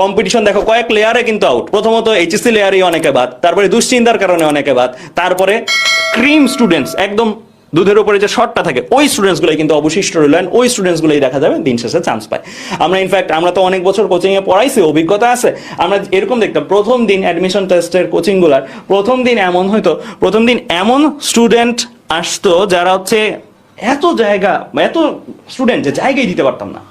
Competition দেখো কয়েক লেয়ারে কিন্তু আউট। প্রথমত এইচএসসি লেয়ারেই অনেকে বাদ, তারপরে দুশ্চিন্তার কারণে অনেকে বাদ, তারপরে ক্রিম স্টুডেন্টস একদম দুধের উপরে যে শর্টটা থাকে ওই স্টুডেন্টস গুলোই কিন্তু অবশিষ্ট রইল, ওই স্টুডেন্টস গুলোই দেখা যাবে দিন শেষে চান্স পায়। আমরা ইনফ্যাক্ট আমরা তো অনেক বছর কোচিং এ পড়াইছি, অভিজ্ঞতা আছে। আমরা এরকম দেখতাম প্রথম দিন অ্যাডমিশন টেস্টের কোচিং গুলার প্রথম দিন এমন হয়তো, প্রথম দিন এমন স্টুডেন্ট আসতো যারা হচ্ছে এত জায়গা এত স্টুডেন্ট যে জায়গায় দিতে পারতাম না।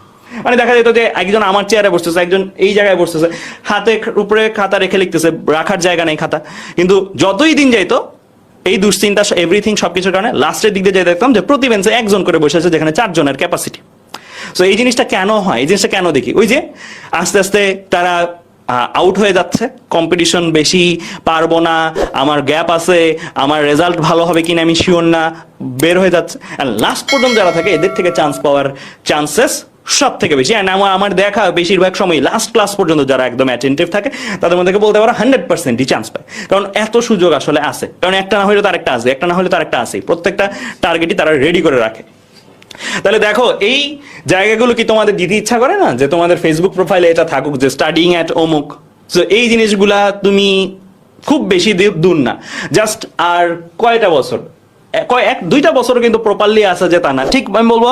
মানে দেখা যেত যে একজন আমার চেয়ারে বসতেছে, একজন এই জায়গায় বসতেছে, হাতে উপরে খাতা রেখে লিখতেছে, রাখার জায়গা নেই খাতা। কিন্তু যতই দিন যাইতো এই দুশ্চিন্তা এভরিথিং সবকিছুর কারণে লাস্টের দিক দিয়ে যাই দেখতাম যে প্রতি বেঞ্চে একজন করে বসে আছে, যেখানে 4 জনের ক্যাপাসিটি। সো এই জিনিসটা কেন হয়, এই জিনিসটা কেন দেখি, ওই যে আস্তে আস্তে তারা আউট হয়ে যাচ্ছে, কম্পিটিশন বেশি, পারবো না, আমার গ্যাপ আছে, আমার রেজাল্ট ভালো হবে কিনা আমি শিওর না, বের হয়ে যাচ্ছে। আর লাস্ট পর্যন্ত যারা থাকে এদের থেকে চান্স পাওয়ার চান্সেস সব থেকে বেশি। অ্যান্ড আমার দেখা বেশিরভাগ সময় লাস্ট ক্লাস পর্যন্ত যারা একদম অ্যাটেন্টিভ থাকে তাদের মধ্যে বলতে পারো 100%ই চান্স পায়, কারণ এত সুযোগ আসলে আছে। কারণ একটা না হলে তার একটা আসবে, একটা না হলে তার একটা আসে, প্রত্যেকটা টার্গেটই তারা রেডি করে রাখে। তাহলে দেখো এই জায়গাগুলো কি তোমাদের দিতে ইচ্ছা করে না যে তোমাদের ফেসবুক প্রোফাইলে এটা থাকুক যে স্টাডিং অ্যাট অমুক। সো এই জিনিসগুলা তুমি খুব বেশি দূর না, জাস্ট আর কয়টা বছর, 1-2টা বছর কিন্তু প্রপারলি আসা যে তা না, ঠিক আমি বলবো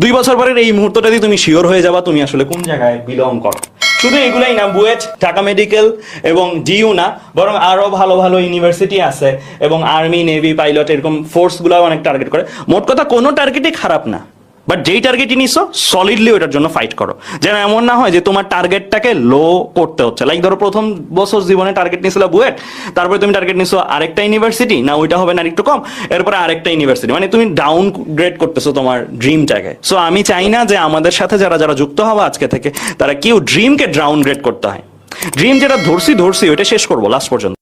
2 বছর পরের এই মুহূর্তটা দিয়ে তুমি শিওর হয়ে যাবা তুমি আসলে কোন জায়গায় বিলং করো। শুধু এগুলাই না, বুয়েট, ঢাকা মেডিকেল এবং জিইউ না, বরং আরো ভালো ভালো ইউনিভার্সিটি আছে এবং আর্মি, নেভি, পাইলট এরকম ফোর্স গুলো অনেক টার্গেট করে। মোট কথা কোনো টার্গেটই খারাপ না, বাট যেই টার্গেটই নিছো সলিডলি ওটার জন্য ফাইট করো, যেন এমন না হয় যে তোমার টার্গেটটাকে লো করতে হচ্ছে। লাইক ধরো প্রথম বছর জীবনে টার্গেট নিয়েছিল বুয়েট, তারপরে তুমি টার্গেট নিছো আরেকটা ইউনিভার্সিটি, না ওইটা হবে না একটু কম, এরপরে আরেকটা ইউনিভার্সিটি, মানে তুমি ডাউন গ্রেড করতেছো তোমার ড্রিমটাকে। সো আমি চাই না যে আমাদের সাথে যারা যারা যুক্ত হবে আজকে থেকে তারা কেউ ড্রিমকে ডাউন গ্রেড করতে হয়। ড্রিম যেটা ধরছি ওইটা শেষ করবো লাস্ট পর্যন্ত।